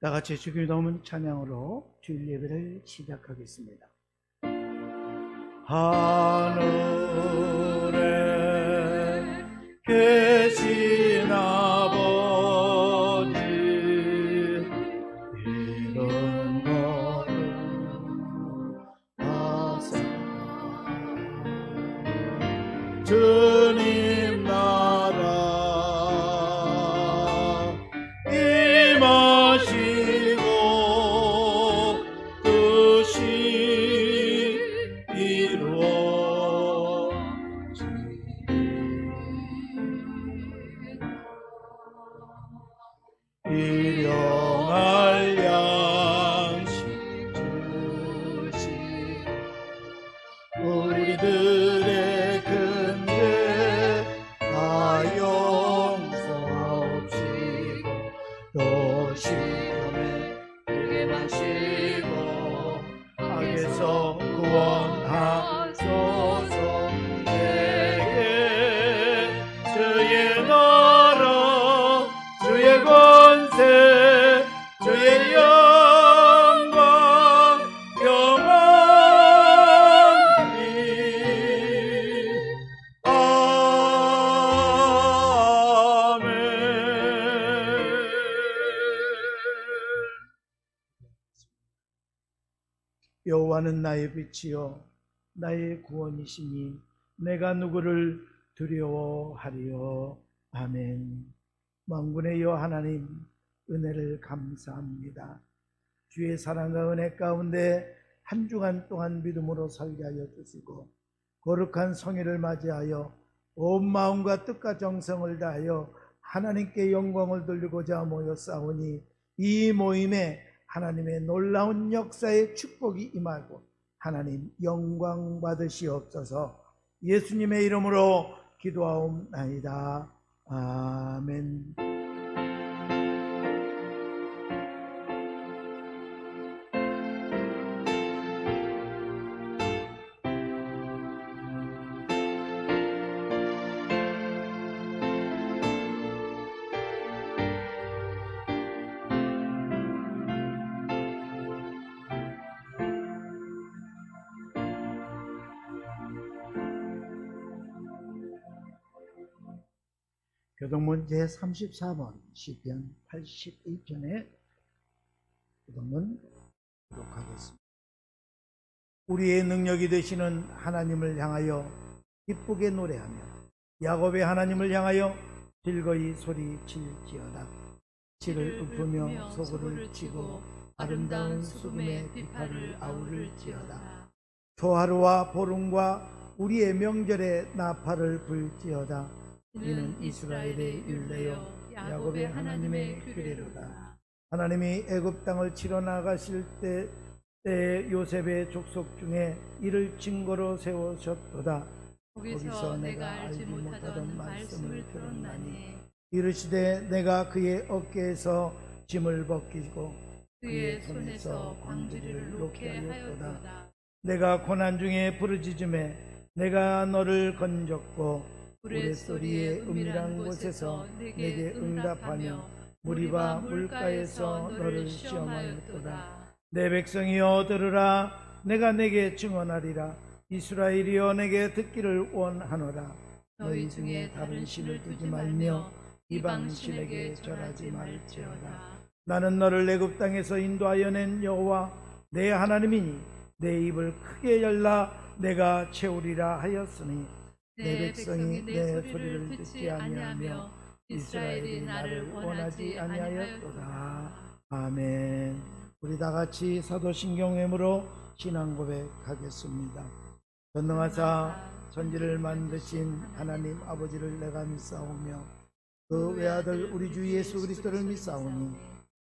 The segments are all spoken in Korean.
다 같이 주길 넘은 찬양으로 주일 예배를 시작하겠습니다. 하늘에 계신 아버지 이런 거를 하사 주님 나라 임하시고 뜻이 일용할 양식 주시 우리들의 근대 다 용서하옵시고 또 시험에 들게 마시고 악에서 구원하소서. 내게 주의 나라 주의 권세 주의 영광 영원히 아멘. 여호와는 나의 빛이요 나의 구원이시니 내가 누구를 두려워하리요. 아멘. 만군의 여호와 하나님, 은혜를 감사합니다. 주의 사랑과 은혜 가운데 한 주간 동안 믿음으로 살게 하여 주시고 거룩한 성일을 맞이하여 온 마음과 뜻과 정성을 다하여 하나님께 영광을 돌리고자 모였사오니 이 모임에 하나님의 놀라운 역사의 축복이 임하고 하나님 영광 받으시옵소서. 예수님의 이름으로 기도하옵나이다. 아멘. 교동문 제34번 시편 82편의 교동문 기록하겠습니다. 우리의 능력이 되시는 하나님을 향하여 기쁘게 노래하며 야곱의 하나님을 향하여 즐거이 소리칠지어다. 질을 읊으며 소고를 치고 아름다운 수금의 비파를 아우를지어다. 초하루와 보름과 우리의 명절에 나팔을 불지어다. 이는 이스라엘의 율례요 야곱의 하나님의 규례로다. 하나님이 애굽 땅을 치러 나가실 때 요셉의 족속 중에 이를 증거로 세우셨도다. 거기서 내가 알지 못하던 말씀을 들었나니 이르시되 내가 그의 어깨에서 짐을 벗기고 그의 손에서 광주리를 놓게 하였도다. 내가 고난 중에 부르짖음에 내가 너를 건졌고 우레소리의 은밀한 곳에서 내게 응답하며 무리와 물가에서 너를 시험하였도다. 내 백성이여 들으라. 내가 내게 증언하리라. 이스라엘이여 내게 듣기를 원하노라. 너희 중에 다른 신을 두지 말며 이방 신에게 절하지 말지어다. 나는 너를 애굽 땅에서 인도하여 낸 여호와 내 하나님이니 내 입을 크게 열라 내가 채우리라 하였으니 내 백성이 내 소리를 듣지 아니하며 이스라엘이 나를 원하지 아니하였도다. 아멘. 우리 다 같이 사도신경회무로 신앙 고백하겠습니다. 전능하사 천지를 만드신 하나님 아버지를 내가 믿사오며 그 외아들 우리 주 예수 그리스도를 믿사오니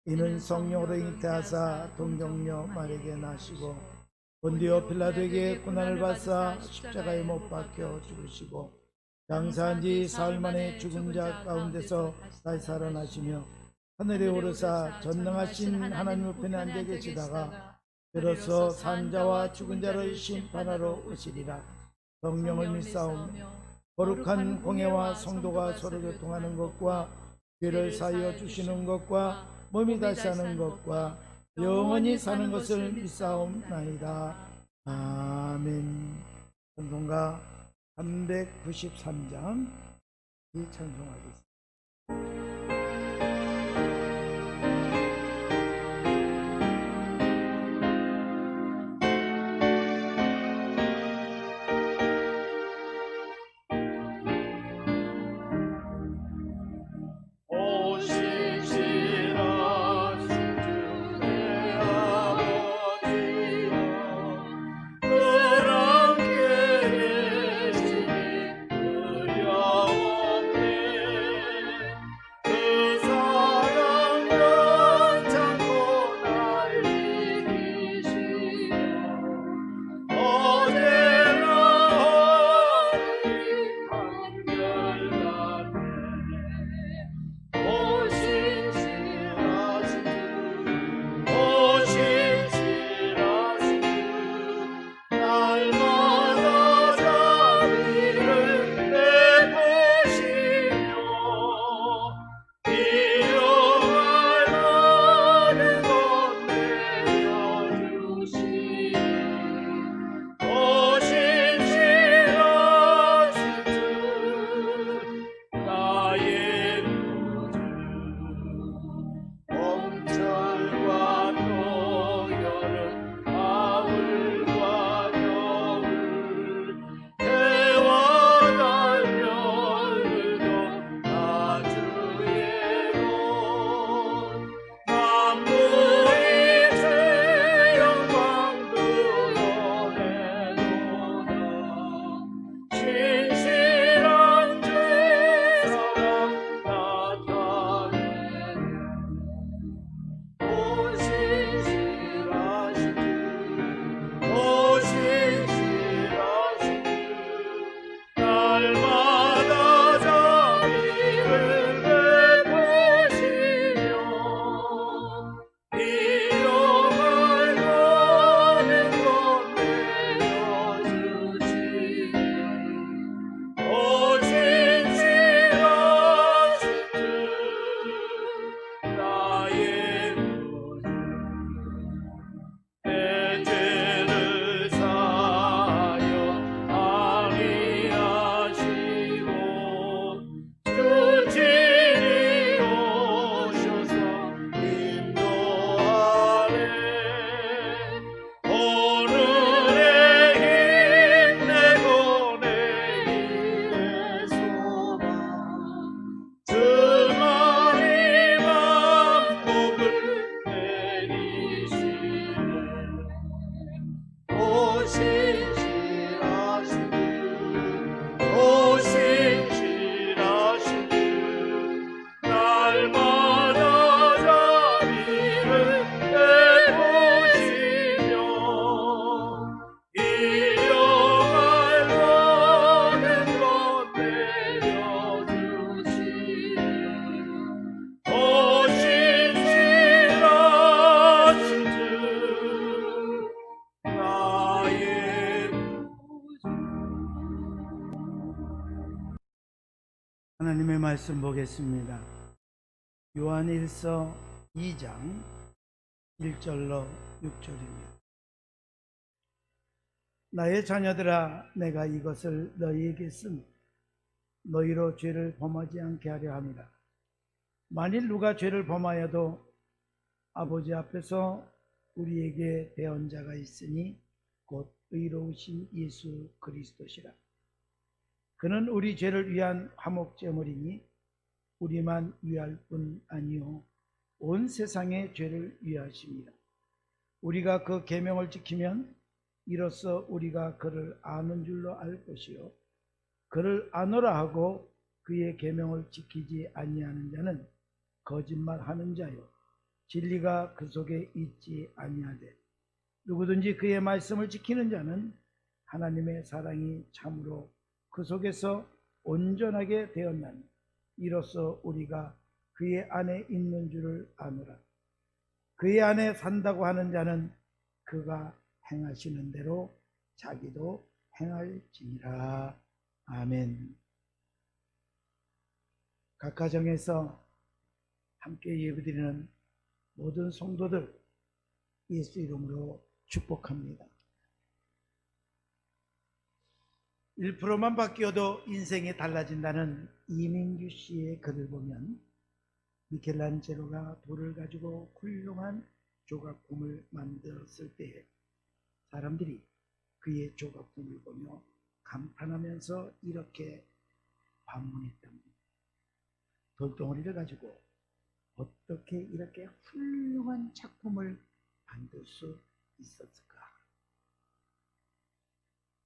이는 성령으로 잉태하사 동정녀 마리아에게 나시고 본디오 필라도에게 고난을 받사 십자가에 못 박혀 죽으시고 장사한 지 사흘 만에 죽은 자 가운데서 다시 살아나시며 하늘에 오르사 전능하신 하나님 우편에 앉아 계시다가 비로소 산자와 죽은 자를 심판하러 오시리라. 성령을 믿사오며 거룩한 공회와 성도가 서로 교통하는 것과 죄를 사하여 주시는 것과 몸이 다시 사는 것과 영원히 사는 것을 믿사옵나이다. 아멘. 찬송가 393장 이 찬송하겠습니다. 하나님의 말씀 보겠습니다. 요한일서 2장 1절로 6절입니다. 나의 자녀들아, 내가 이것을 너희에게 쓰니 너희로 죄를 범하지 않게 하려 함이라. 만일 누가 죄를 범하여도 아버지 앞에서 우리에게 대언자가 있으니 곧 의로우신 예수 그리스도시라. 그는 우리 죄를 위한 화목제물이니 우리만 위할 뿐 아니요 온 세상의 죄를 위하십니다. 우리가 그 계명을 지키면 이로써 우리가 그를 아는 줄로 알 것이요 그를 아노라 하고 그의 계명을 지키지 아니하는 자는 거짓말하는 자요 진리가 그 속에 있지 아니하되 누구든지 그의 말씀을 지키는 자는 하나님의 사랑이 참으로 그 속에서 온전하게 되었나니 이로써 우리가 그의 안에 있는 줄을 아노라. 그의 안에 산다고 하는 자는 그가 행하시는 대로 자기도 행할지니라. 아멘. 각 가정에서 함께 예배드리는 모든 성도들 예수 이름으로 축복합니다. 1%만 바뀌어도 인생이 달라진다는 이민규 씨의 글을 보면 미켈란젤로가 돌을 가지고 훌륭한 조각품을 만들었을 때 사람들이 그의 조각품을 보며 감탄하면서 이렇게 반문했답니다. 돌덩어리를 가지고 어떻게 이렇게 훌륭한 작품을 만들 수 있었을까?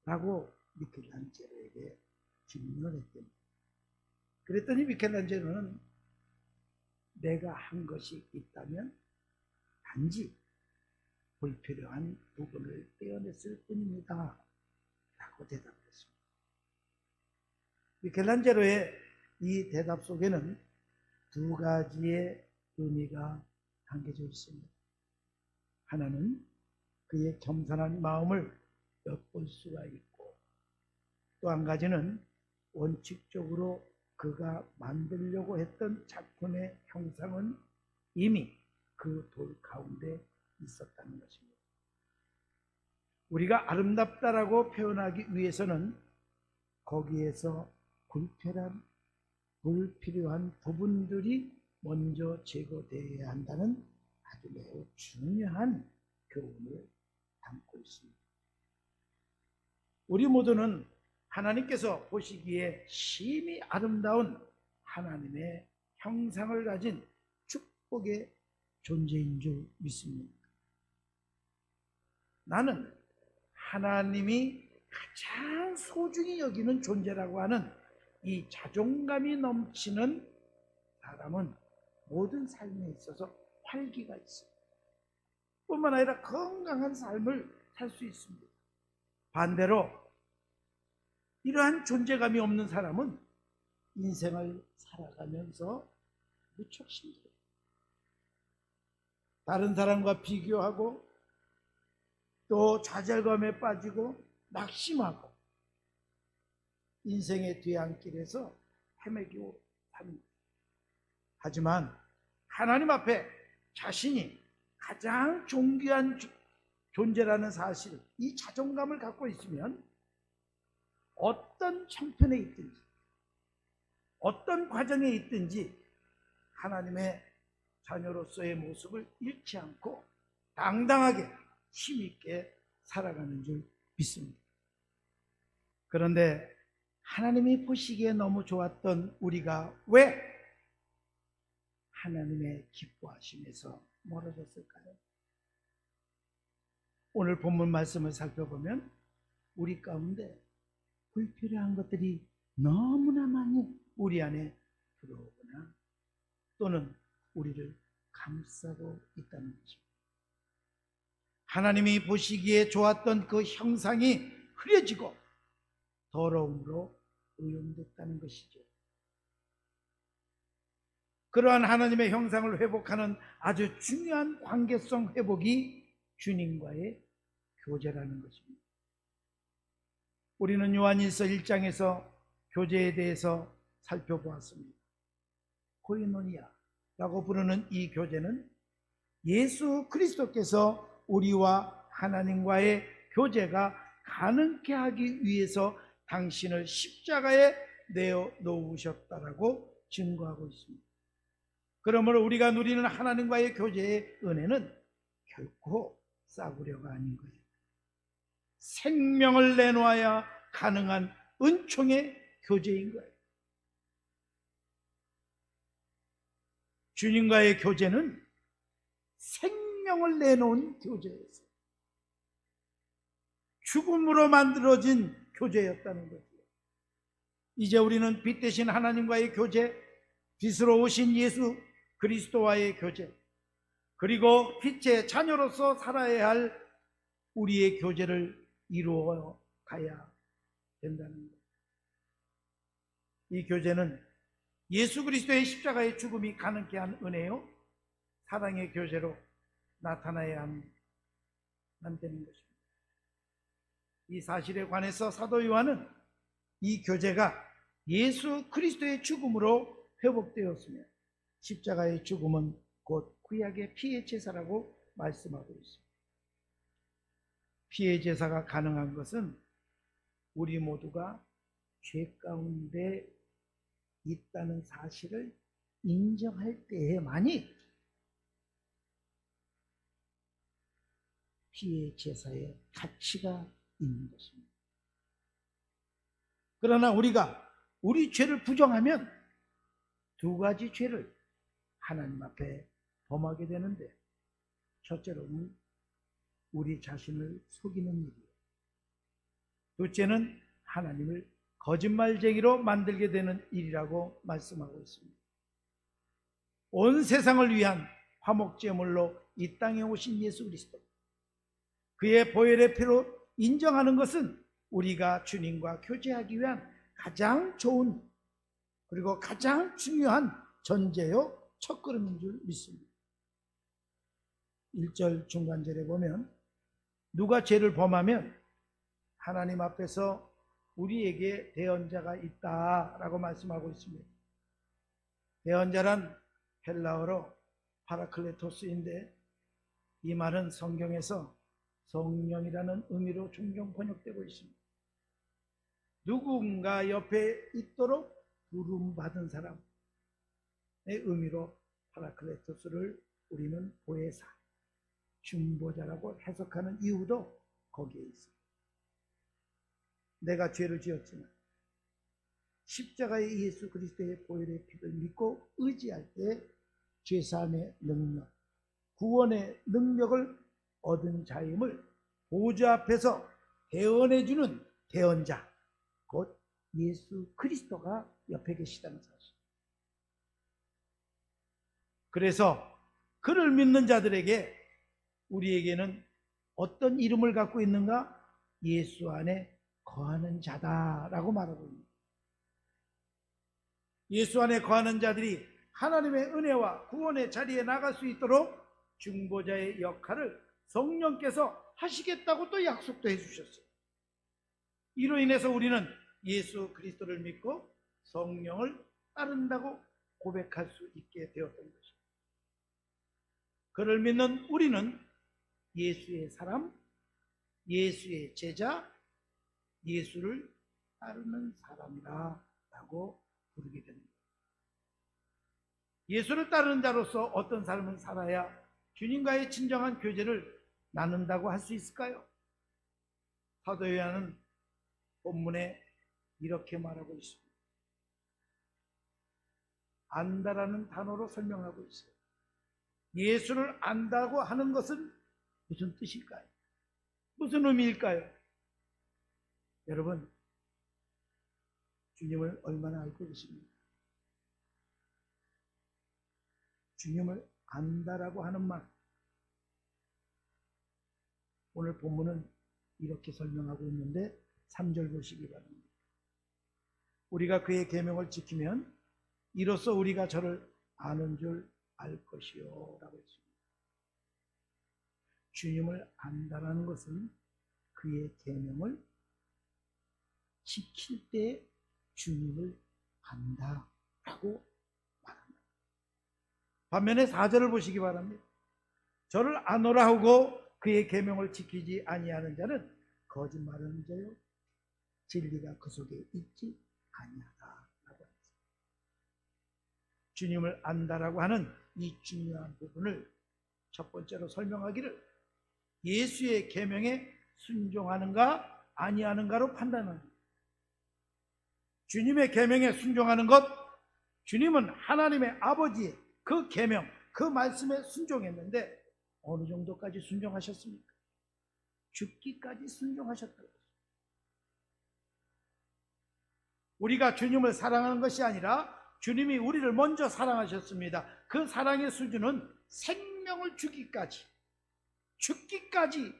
라고 미켈란젤로에게 질문을 했더니, 그랬더니 미켈란젤로는 내가 한 것이 있다면 단지 불필요한 부분을 떼어냈을 뿐입니다 라고 대답했습니다. 미켈란젤로의 이 대답 속에는 두 가지의 의미가 담겨져 있습니다. 하나는 그의 겸손한 마음을 엿볼 수가 있고, 또 한 가지는 원칙적으로 그가 만들려고 했던 작품의 형상은 이미 그 돌 가운데 있었다는 것입니다. 우리가 아름답다라고 표현하기 위해서는 거기에서 불필요한 부분들이 먼저 제거되어야 한다는 아주 매우 중요한 교훈을 담고 있습니다. 우리 모두는 하나님께서 보시기에 심히 아름다운 하나님의 형상을 가진 축복의 존재인 줄 믿습니다. 나는 하나님이 가장 소중히 여기는 존재라고 하는 이 자존감이 넘치는 사람은 모든 삶에 있어서 활기가 있습니다. 뿐만 아니라 건강한 삶을 살 수 있습니다. 반대로 이러한 존재감이 없는 사람은 인생을 살아가면서 무척 힘들어요. 다른 사람과 비교하고 또 좌절감에 빠지고 낙심하고 인생의 뒤안길에서 헤매기고 합니다. 하지만 하나님 앞에 자신이 가장 존귀한 존재라는 사실, 이 자존감을 갖고 있으면 어떤 형편에 있든지 어떤 과정에 있든지 하나님의 자녀로서의 모습을 잃지 않고 당당하게 힘있게 살아가는 줄 믿습니다. 그런데 하나님이 보시기에 너무 좋았던 우리가 왜 하나님의 기뻐하심에서 멀어졌을까요? 오늘 본문 말씀을 살펴보면 우리 가운데 불필요한 것들이 너무나 많이 우리 안에 들어오거나 또는 우리를 감싸고 있다는 것입니다. 하나님이 보시기에 좋았던 그 형상이 흐려지고 더러움으로 오염됐다는 것이죠. 그러한 하나님의 형상을 회복하는 아주 중요한 관계성 회복이 주님과의 교제라는 것입니다. 우리는 요한일서 1장에서 교제에 대해서 살펴보았습니다. 코이노니아라고 부르는 이 교제는 예수 그리스도께서 우리와 하나님과의 교제가 가능케 하기 위해서 당신을 십자가에 내어 놓으셨다라고 증거하고 있습니다. 그러므로 우리가 누리는 하나님과의 교제의 은혜는 결코 싸구려가 아닌 거예요. 생명을 내놓아야 가능한 은총의 교제인 거예요. 주님과의 교제는 생명을 내놓은 교제였어요. 죽음으로 만들어진 교제였다는 거죠. 이제 우리는 빛 대신 하나님과의 교제, 빛으로 오신 예수 그리스도와의 교제, 그리고 빛의 자녀로서 살아야 할 우리의 교제를 이루어 가야 된다는 것. 이 교제는 예수 그리스도의 십자가의 죽음이 가능케 한 은혜요, 사랑의 교제로 나타나야 한다는 것입니다. 이 사실에 관해서 사도 요한은 이 교제가 예수 그리스도의 죽음으로 회복되었으며 십자가의 죽음은 곧 구약의 피의 제사라고 말씀하고 있습니다. 피의 제사가 가능한 것은 우리 모두가 죄 가운데 있다는 사실을 인정할 때에만이 피의 제사의 가치가 있는 것입니다. 그러나 우리가 우리 죄를 부정하면 두 가지 죄를 하나님 앞에 범하게 되는데, 첫째로는 우리 자신을 속이는 일이에요. 둘째는 하나님을 거짓말쟁이로 만들게 되는 일이라고 말씀하고 있습니다. 온 세상을 위한 화목제물로 이 땅에 오신 예수 그리스도, 그의 보혈의 피로 인정하는 것은 우리가 주님과 교제하기 위한 가장 좋은 그리고 가장 중요한 전제요 첫걸음인 줄 믿습니다. 1절 중간절에 보면 누가 죄를 범하면 하나님 앞에서 우리에게 대언자가 있다라고 말씀하고 있습니다. 대언자란 헬라어로 파라클레토스인데, 이 말은 성경에서 성령이라는 의미로 종종 번역되고 있습니다. 누군가 옆에 있도록 부름받은 사람의 의미로 파라클레토스를 우리는 보혜사, 중보자라고 해석하는 이유도 거기에 있습니다. 내가 죄를 지었지만 십자가의 예수 그리스도의 보혈의 피를 믿고 의지할 때 죄사함의 능력, 구원의 능력을 얻은 자임을 보좌 앞에서 대언해주는 대언자, 곧 예수 그리스도가 옆에 계시다는 사실. 그래서 그를 믿는 자들에게 우리에게는 어떤 이름을 갖고 있는가? 예수 안에 거하는 자다라고 말하고 있습니다. 예수 안에 거하는 자들이 하나님의 은혜와 구원의 자리에 나갈 수 있도록 중보자의 역할을 성령께서 하시겠다고 또 약속도 해주셨어요. 이로 인해서 우리는 예수 그리스도를 믿고 성령을 따른다고 고백할 수 있게 되었던 것입니다. 그를 믿는 우리는 예수의 사람, 예수의 제자, 예수를 따르는 사람이라 라고 부르게 됩니다. 예수를 따르는 자로서 어떤 삶을 살아야 주님과의 진정한 교제를 나눈다고 할 수 있을까요? 사도 요한은 본문에 이렇게 말하고 있습니다. 안다라는 단어로 설명하고 있어요. 예수를 안다고 하는 것은 무슨 뜻일까요? 무슨 의미일까요? 여러분, 주님을 얼마나 알고 계십니까? 주님을 안다라고 하는 말, 오늘 본문은 이렇게 설명하고 있는데 3절 보시기 바랍니다. 우리가 그의 계명을 지키면 이로써 우리가 저를 아는 줄 알 것이요 라고 했습니다. 주님을 안다라는 것은 그의 계명을 지킬 때 주님을 안다라고 말합니다. 반면에 4절을 보시기 바랍니다. 저를 아노라 하고 그의 계명을 지키지 아니하는 자는 거짓말하는 자요 진리가 그 속에 있지 아니하다라고 합니다. 주님을 안다라고 하는 이 중요한 부분을 첫 번째로 설명하기를 예수의 계명에 순종하는가 아니하는가로 판단합니다. 주님의 계명에 순종하는 것, 주님은 하나님의 아버지의 그 계명, 그 말씀에 순종했는데 어느 정도까지 순종하셨습니까? 죽기까지 순종하셨다고. 우리가 주님을 사랑하는 것이 아니라 주님이 우리를 먼저 사랑하셨습니다. 그 사랑의 수준은 생명을 주기까지, 죽기까지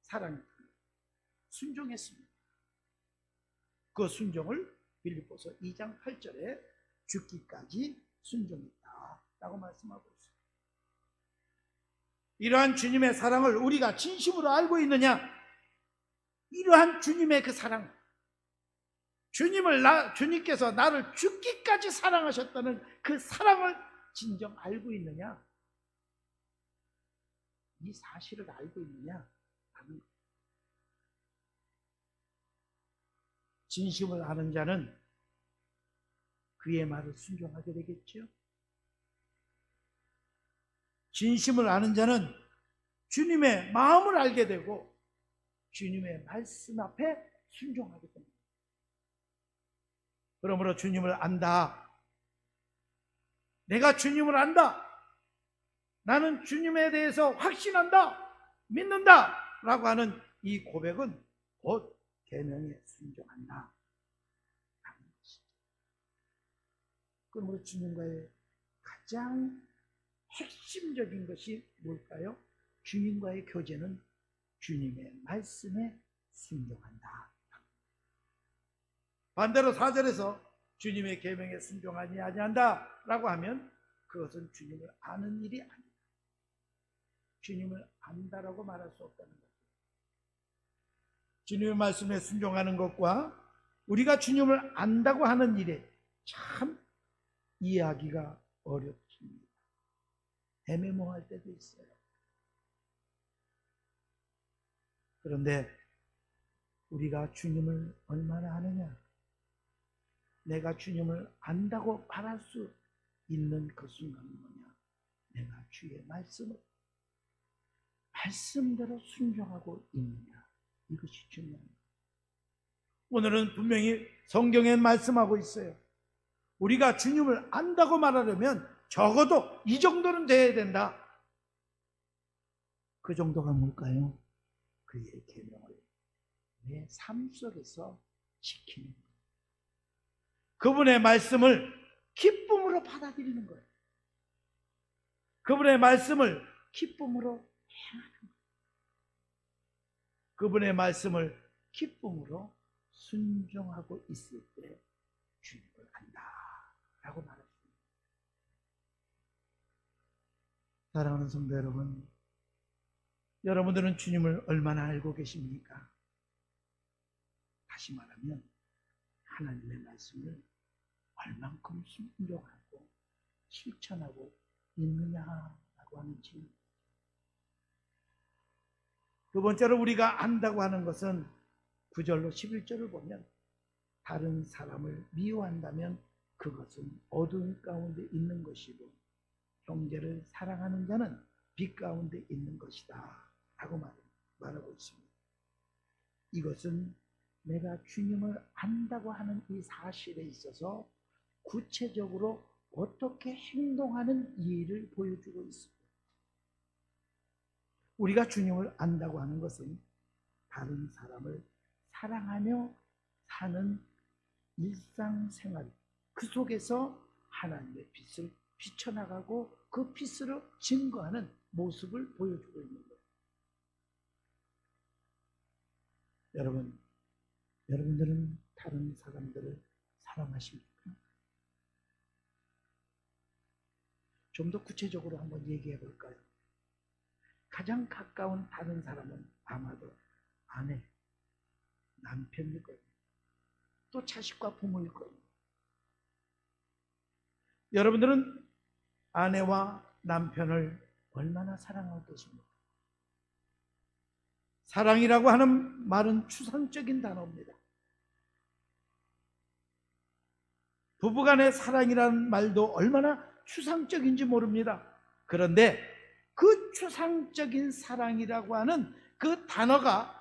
사랑했습니다. 순종했습니다. 그 순종을 빌립보서 2장 8절에 죽기까지 순종했다라고 말씀하고 있습니다. 이러한 주님의 사랑을 우리가 진심으로 알고 있느냐? 이러한 주님의 그 사랑, 주님께서 나를 죽기까지 사랑하셨다는 그 사랑을 진정 알고 있느냐? 이 사실을 알고 있느냐? 진심을 아는 자는 그의 말을 순종하게 되겠죠. 진심을 아는 자는 주님의 마음을 알게 되고 주님의 말씀 앞에 순종하게 됩니다. 그러므로 주님을 안다. 내가 주님을 안다. 나는 주님에 대해서 확신한다. 믿는다. 라고 하는 이 고백은 곧 계명에 순종한다. 그러므로 주님과의 가장 핵심적인 것이 뭘까요? 주님과의 교제는 주님의 말씀에 순종한다. 반대로 4절에서 주님의 계명에 순종하지 아니한다 라고 하면 그것은 주님을 아는 일이 아니다. 주님을 안다라고 말할 수 없다는 거죠. 주님의 말씀에 순종하는 것과 우리가 주님을 안다고 하는 일에 참 이해하기가 어렵습니다. 애매모호할 때도 있어요. 그런데 우리가 주님을 얼마나 아느냐? 내가 주님을 안다고 말할 수 있는 그 순간은 뭐냐? 내가 주의 말씀대로 순종하고 있느냐? 이것이 중요합니다. 오늘은 분명히 성경에 말씀하고 있어요. 우리가 주님을 안다고 말하려면 적어도 이 정도는 돼야 된다. 그 정도가 뭘까요? 그의 계명을 내 삶 속에서 지키는 것. 그분의 말씀을 기쁨으로 받아들이는 거예요. 그분의 말씀을 기쁨으로 행하는 거예요. 그분의 말씀을 기쁨으로 순종하고 있을 때 주님을 안다 라고 말했습니다. 사랑하는 성도 여러분, 여러분들은 주님을 얼마나 알고 계십니까? 다시 말하면 하나님의 말씀을 얼만큼 순종하고 실천하고 있느냐라고 하는 질문. 두 번째로 우리가 안다고 하는 것은 9절로 11절을 보면 다른 사람을 미워한다면 그것은 어두운 가운데 있는 것이고 형제를 사랑하는 자는 빛 가운데 있는 것이다 라고 말하고 있습니다. 이것은 내가 주님을 안다고 하는 이 사실에 있어서 구체적으로 어떻게 행동하는 일을 보여주고 있습니다. 우리가 주님을 안다고 하는 것은 다른 사람을 사랑하며 사는 일상생활, 그 속에서 하나님의 빛을 비춰나가고 그 빛으로 증거하는 모습을 보여주고 있는 거예요. 여러분들은 다른 사람들을 사랑하십니까? 좀 더 구체적으로 한번 얘기해 볼까요? 가장 가까운 다른 사람은 아마도 아내, 남편일 거예요. 또 자식과 부모일 거예요. 여러분들은 아내와 남편을 얼마나 사랑하고 계십니까? 사랑이라고 하는 말은 추상적인 단어입니다. 부부간의 사랑이라는 말도 얼마나 추상적인지 모릅니다. 그런데 그 추상적인 사랑이라고 하는 그 단어가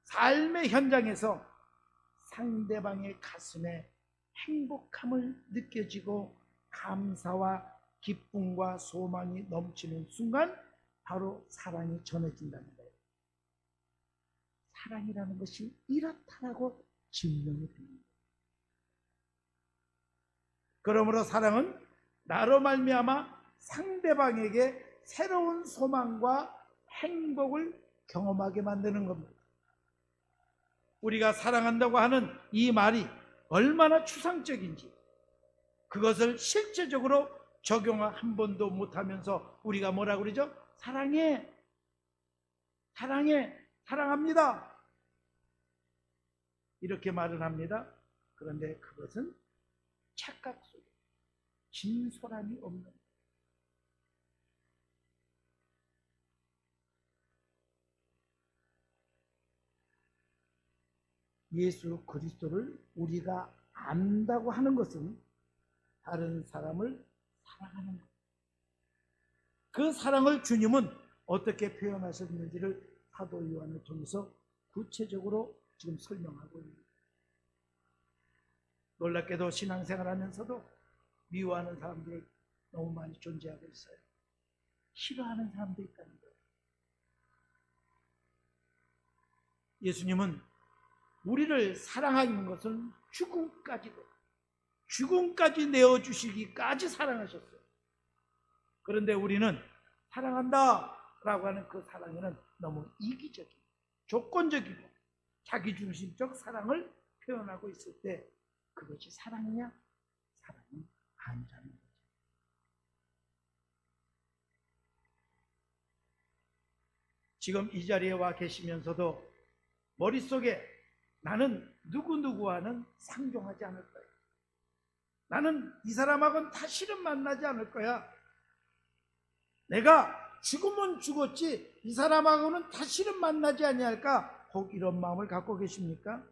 삶의 현장에서 상대방의 가슴에 행복함을 느껴지고 감사와 기쁨과 소망이 넘치는 순간 바로 사랑이 전해진다는 거예요. 사랑이라는 것이 이렇다라고 증명이 됩니다. 그러므로 사랑은 나로 말미암아 상대방에게 새로운 소망과 행복을 경험하게 만드는 겁니다. 우리가 사랑한다고 하는 이 말이 얼마나 추상적인지 그것을 실제적으로 적용을 한 번도 못하면서 우리가 뭐라고 그러죠? 사랑해, 사랑해, 사랑합니다 이렇게 말을 합니다. 그런데 그것은 착각 속에 진솔함이 없는 예수 그리스도를 우리가 안다고 하는 것은 다른 사람을 사랑하는 것. 그 사랑을 주님은 어떻게 표현하셨는지를 사도 요한을 통해서 구체적으로 지금 설명하고 있습니다. 놀랍게도 신앙생활하면서도 미워하는 사람들이 너무 많이 존재하고 있어요. 싫어하는 사람도 있다는 거예요. 예수님은 우리를 사랑하는 것은 죽음까지 내어주시기까지 사랑하셨어요. 그런데 우리는 사랑한다 라고 하는 그 사랑에는 너무 이기적이고 조건적이고 자기중심적 사랑을 표현하고 있을 때 그것이 사랑이냐? 사랑은 아니라는 거죠. 지금 이 자리에 와 계시면서도 머릿속에 나는 누구누구와는 상종하지 않을 거야. 나는 이 사람하고는 다시는 만나지 않을 거야. 내가 죽으면 죽었지 이 사람하고는 다시는 만나지 아니할까? 혹 이런 마음을 갖고 계십니까?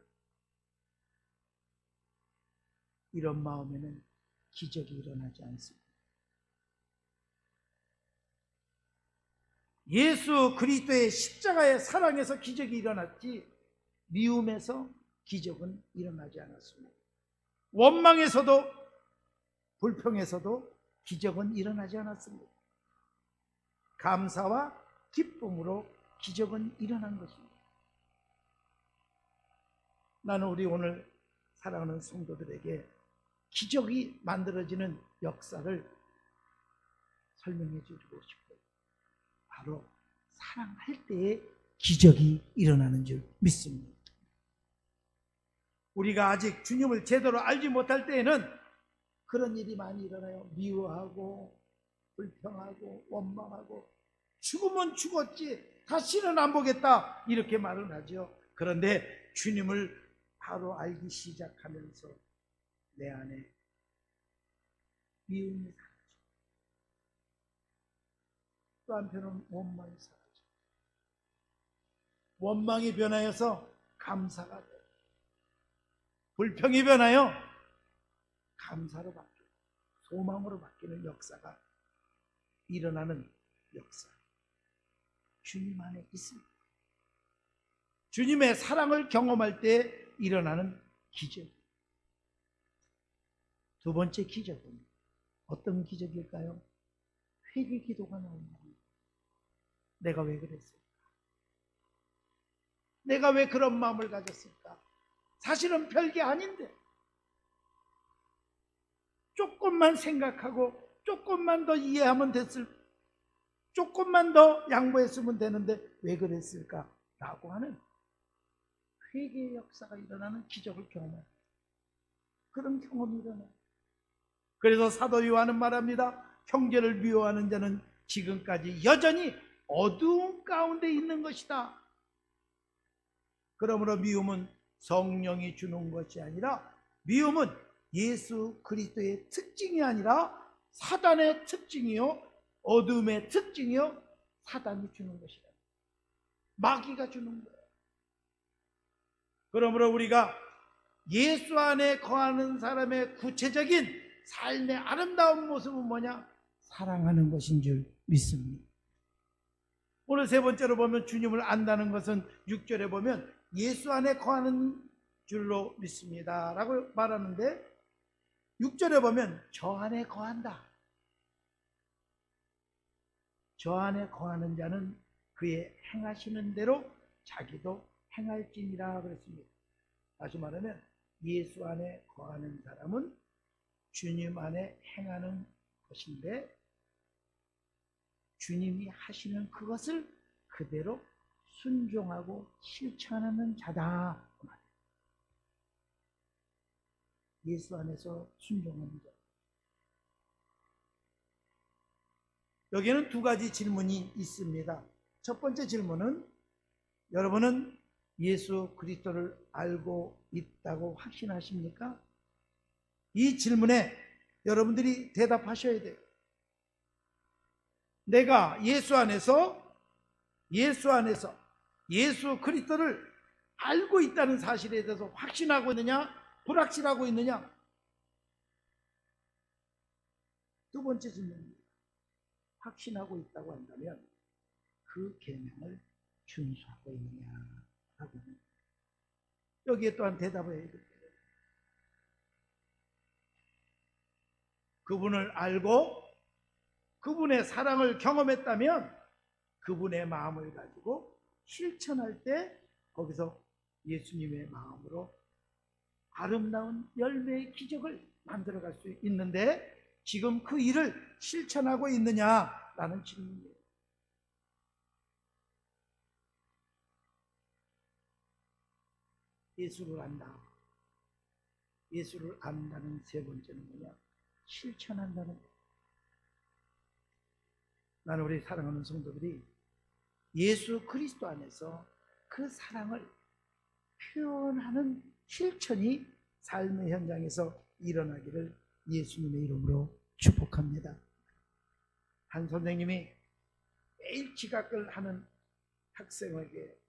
이런 마음에는 기적이 일어나지 않습니다. 예수 그리스도의 십자가의 사랑에서 기적이 일어났지 미움에서 기적은 일어나지 않았습니다. 원망에서도 불평에서도 기적은 일어나지 않았습니다. 감사와 기쁨으로 기적은 일어난 것입니다. 나는 우리 오늘 사랑하는 성도들에게 기적이 만들어지는 역사를 설명해 주고 싶어요. 바로 사랑할 때에 기적이 일어나는 줄 믿습니다. 우리가 아직 주님을 제대로 알지 못할 때에는 그런 일이 많이 일어나요. 미워하고 불평하고 원망하고 죽으면 죽었지 다시는 안 보겠다 이렇게 말을 하죠. 그런데 주님을 바로 알기 시작하면서 내 안에 미움이 사라져. 또 한편은 원망이 사라져. 원망이 변하여서 감사가 돼. 불평이 변하여 감사로 바뀌고 소망으로 바뀌는 역사가 일어나는 역사. 주님 안에 있습니다. 주님의 사랑을 경험할 때 일어나는 기적. 두 번째 기적은 어떤 기적일까요? 회개 기도가 나옵니다. 내가 왜 그랬을까? 내가 왜 그런 마음을 가졌을까? 사실은 별게 아닌데 조금만 생각하고 조금만 더 이해하면 조금만 더 양보했으면 되는데 왜 그랬을까? 라고 하는 회개의 역사가 일어나는 기적을 경험합니다. 그런 경험이 일어나요. 그래서 사도 요한은 말합니다. 형제를 미워하는 자는 지금까지 여전히 어두운 가운데 있는 것이다. 그러므로 미움은 성령이 주는 것이 아니라 미움은 예수 그리스도의 특징이 아니라 사단의 특징이요 어둠의 특징이요 사단이 주는 것이다. 마귀가 주는 거예요. 그러므로 우리가 예수 안에 거하는 사람의 구체적인 삶의 아름다운 모습은 뭐냐? 사랑하는 것인 줄 믿습니다. 오늘 세 번째로 보면 주님을 안다는 것은 6절에 보면 예수 안에 거하는 줄로 믿습니다 라고 말하는데 6절에 보면 저 안에 거한다. 저 안에 거하는 자는 그의 행하시는 대로 자기도 행할지니라 그랬습니다. 다시 말하면 예수 안에 거하는 사람은 주님 안에 행하는 것인데 주님이 하시는 그것을 그대로 순종하고 실천하는 자다. 예수 안에서 순종하는 자. 여기에는 두 가지 질문이 있습니다. 첫 번째 질문은 여러분은 예수 그리스도를 알고 있다고 확신하십니까? 이 질문에 여러분들이 대답하셔야 돼요. 내가 예수 안에서 예수 그리스도를 알고 있다는 사실에 대해서 확신하고 있느냐, 불확실하고 있느냐? 두 번째 질문입니다. 확신하고 있다고 한다면 그 계명을 준수하고 있느냐라고 합니다. 여기에 또한 대답을 해야 됩니다. 그분을 알고 그분의 사랑을 경험했다면 그분의 마음을 가지고 실천할 때 거기서 예수님의 마음으로 아름다운 열매의 기적을 만들어갈 수 있는데 지금 그 일을 실천하고 있느냐라는 질문이에요. 예수를 안다. 예수를 안다는 세 번째는 뭐냐? 실천한다는 거예요. 나는 우리 사랑하는 성도들이 예수 그리스도 안에서 그 사랑을 표현하는 실천이 삶의 현장에서 일어나기를 예수님의 이름으로 축복합니다. 한 선생님이 매일 지각을 하는 학생에게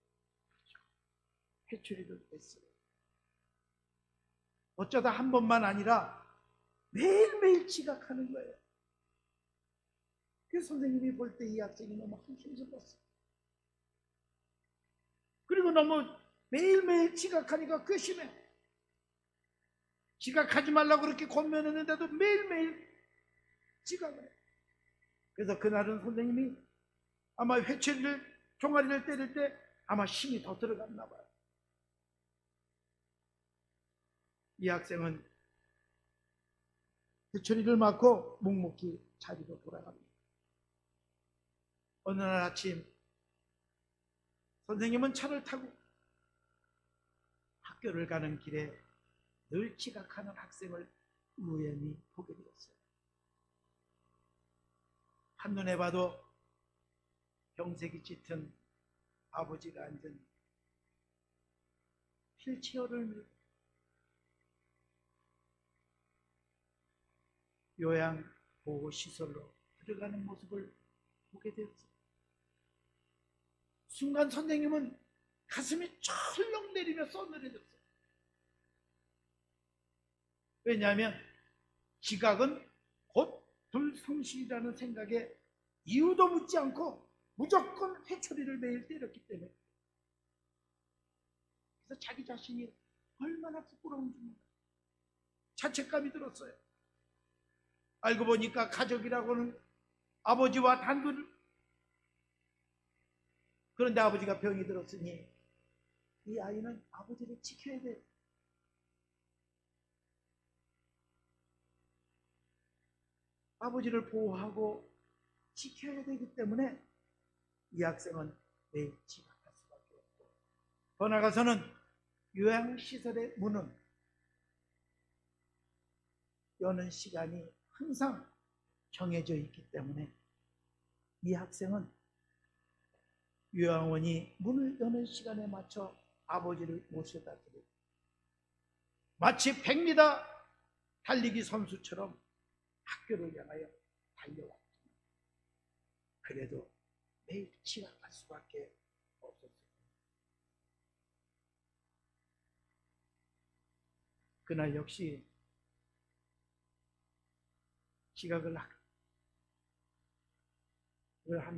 회초리를 뺐어요. 어쩌다 한 번만 아니라 매일매일 지각하는 거예요. 그 선생님이 볼 때 이 학생이 너무 한심스러웠어요. 그리고 너무 매일매일 지각하니까 괘씸해. 지각하지 말라고 그렇게 권면했는데도 매일매일 지각을 해. 그래서 그날은 선생님이 아마 회초리를, 종아리를 때릴 때 아마 힘이 더 들어갔나 봐요. 이 학생은 회초리를 맞고 묵묵히 자리로 돌아갑니다. 어느 날 아침 선생님은 차를 타고 학교를 가는 길에 늘 지각하는 학생을 우연히 보게 되었어요. 한눈에 봐도 병색이 짙은 아버지가 앉은 휠체어를 밀고 요양보호시설로 들어가는 모습을 보게 되었어요. 순간 선생님은 가슴이 철렁 내리며 써내려졌어요. 왜냐하면 지각은 곧 불성실이라는 생각에 이유도 묻지 않고 무조건 회초리를 매일 때렸기 때문에. 그래서 자기 자신이 얼마나 부끄러운지 몰라요. 자책감이 들었어요. 알고 보니까 가족이라고는 아버지와 단둘. 그런데 아버지가 병이 들었으니 이 아이는 아버지를 지켜야 돼. 아버지를 보호하고 지켜야 되기 때문에 이 학생은 매일 지각할 수밖에 없고, 더 나아가서는 요양시설의 문은 여는 시간이 항상 정해져 있기 때문에 이 학생은 요양원이 문을 여는 시간에 맞춰 아버지를 모셔다 드리고 마치 100m 달리기 선수처럼 학교를 향하여 달려왔지만 그래도 매일 지각할 수밖에 없었습니다. 그날 역시 지각을 한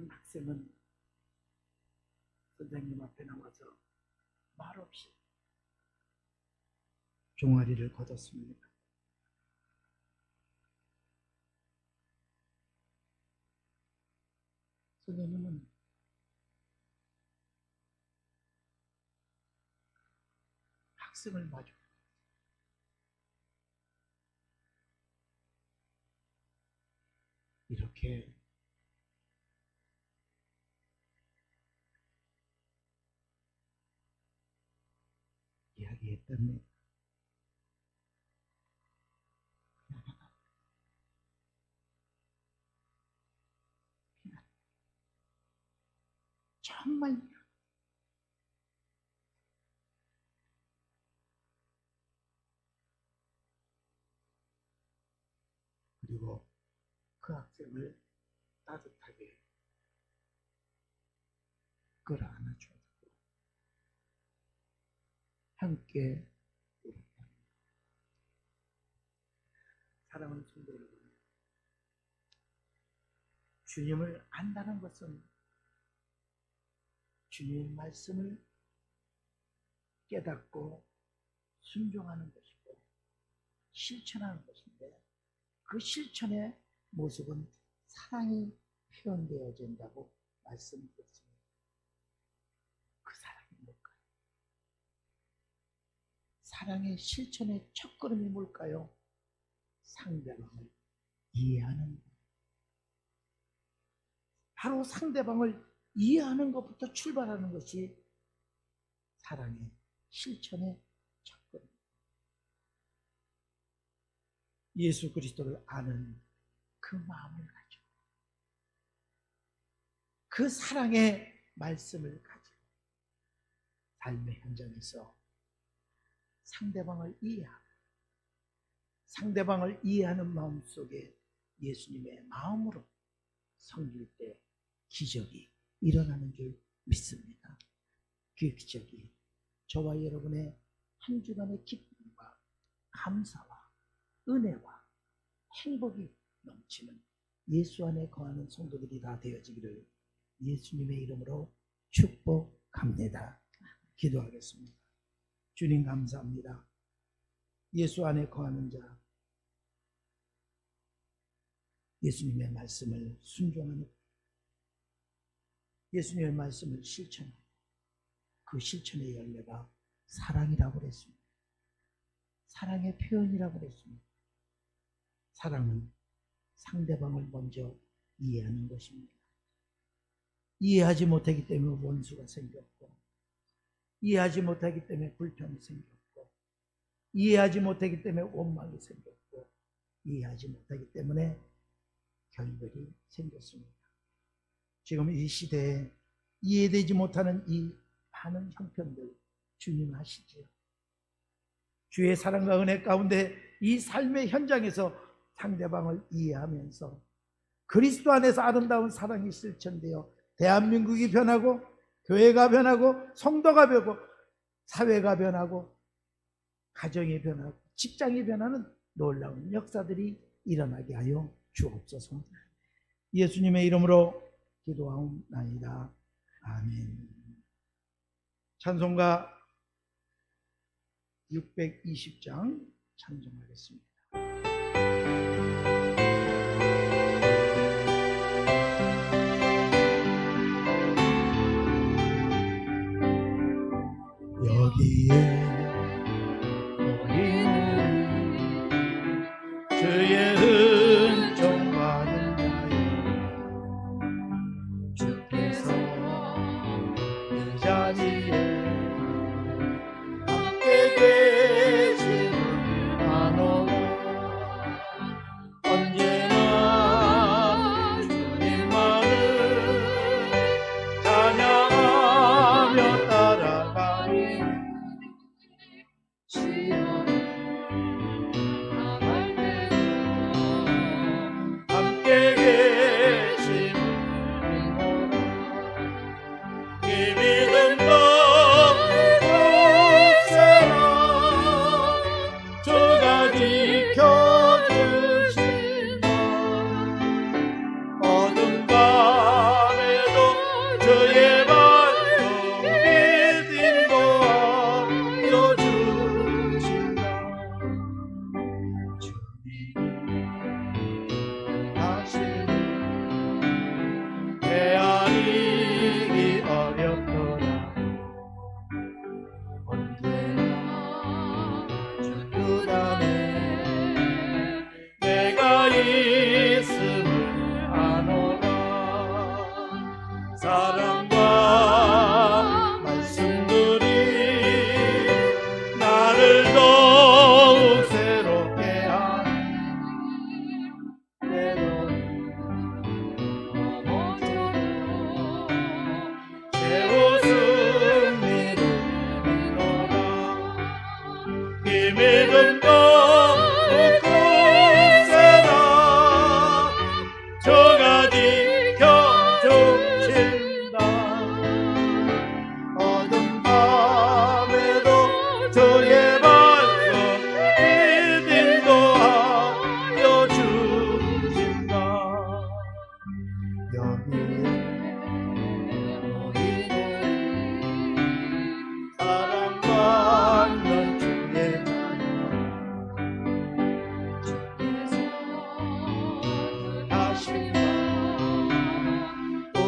학생은 선생님 앞에 나와서 말없이 종아리를 걷었습니다. 선생님은 학생을 마주 이렇게 이야기했다며. 정말 그리고 그 학생을 따뜻하게 끌어안아주었고 함께 사랑하는 성도 여러분, 주님을 안다는 것은 주님의 말씀을 깨닫고 순종하는 것이고 실천하는 것인데, 그 실천의 모습은 사랑이 표현되어진다고 말씀드렸습니다. 그 사랑이 뭘까요? 사랑의 실천의 첫걸음이 뭘까요? 상대방을 이해하는 것. 바로 상대방을 이해하는 것부터 출발하는 것이 사랑의 실천의 첫걸음. 예수 그리스도를 아는 그 마음을 가지고, 그 사랑의 말씀을 가지고 삶의 현장에서 상대방을 이해하고, 상대방을 이해하는 마음 속에 예수님의 마음으로 섬길 때 기적이 일어나는 줄 믿습니다. 그 기적이 저와 여러분의 한 주간의 기쁨과 감사와 은혜와 행복이 넘치는 예수 안에 거하는 성도들이 다 되어지기를 예수님의 이름으로 축복합니다. 기도하겠습니다. 주님 감사합니다. 예수 안에 거하는 자, 예수님의 말씀을 순종하는, 예수님의 말씀을 실천하는 그 실천의 열매가 사랑이라고 그랬습니다. 사랑의 표현이라고 그랬습니다. 사랑은 상대방을 먼저 이해하는 것입니다. 이해하지 못하기 때문에 원수가 생겼고, 이해하지 못하기 때문에 불평이 생겼고, 이해하지 못하기 때문에 원망이 생겼고, 이해하지 못하기 때문에 결별이 생겼습니다. 지금 이 시대에 이해되지 못하는 이 많은 형편들 주님 아시지요? 주의 사랑과 은혜 가운데 이 삶의 현장에서 상대방을 이해하면서 그리스도 안에서 아름다운 사랑이 실천되어 대한민국이 변하고, 교회가 변하고, 성도가 변하고, 사회가 변하고, 가정이 변하고, 직장이 변하는 놀라운 역사들이 일어나게 하여 주옵소서. 예수님의 이름으로 기도하옵나이다. 아멘. 찬송가 620장 찬송하겠습니다. 여기에 우리는 주의 은총 받은 자여, 주께서 이 자리에 함께 계시는 나노라.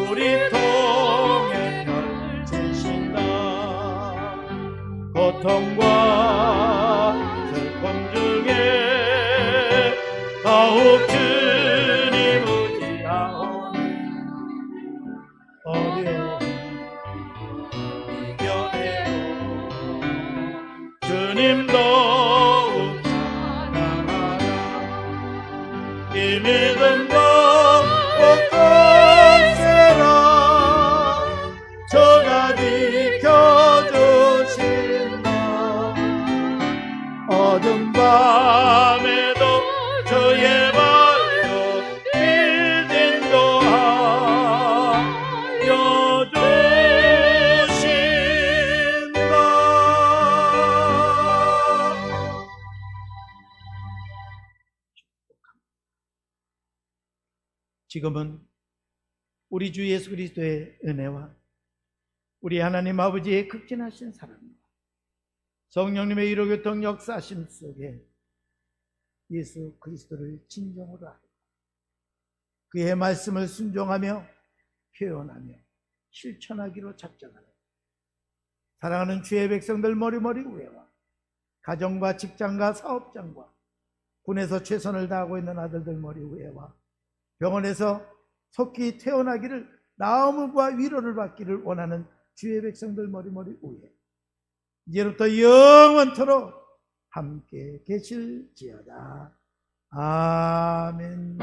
우리 통해 펼치신다. 고통과 슬픔 중에 더욱 주님 의지하오니 어려움 이겨내고 주님 더욱 사랑하라. 이 믿음과 권세라 저가 지켜주신다. 어둠 밤에도 저의 발로 길 인도하여 주신다. 지금은 우리 주 예수 그리스도의 은혜와 우리 하나님 아버지의 극진하신 사랑과 성령님의 위로교통 역사하심 속에 예수 그리스도를 진정으로 알고 그의 말씀을 순종하며 표현하며 실천하기로 작정하라. 사랑하는 주의 백성들 머리머리 위에와 가정과 직장과 사업장과 군에서 최선을 다하고 있는 아들들 머리 위에와 병원에서 속히 퇴원하기를 나음과 위로를 받기를 원하는 주의 백성들 머리머리 위에 이제부터 영원토록 함께 계실지어다. 아멘.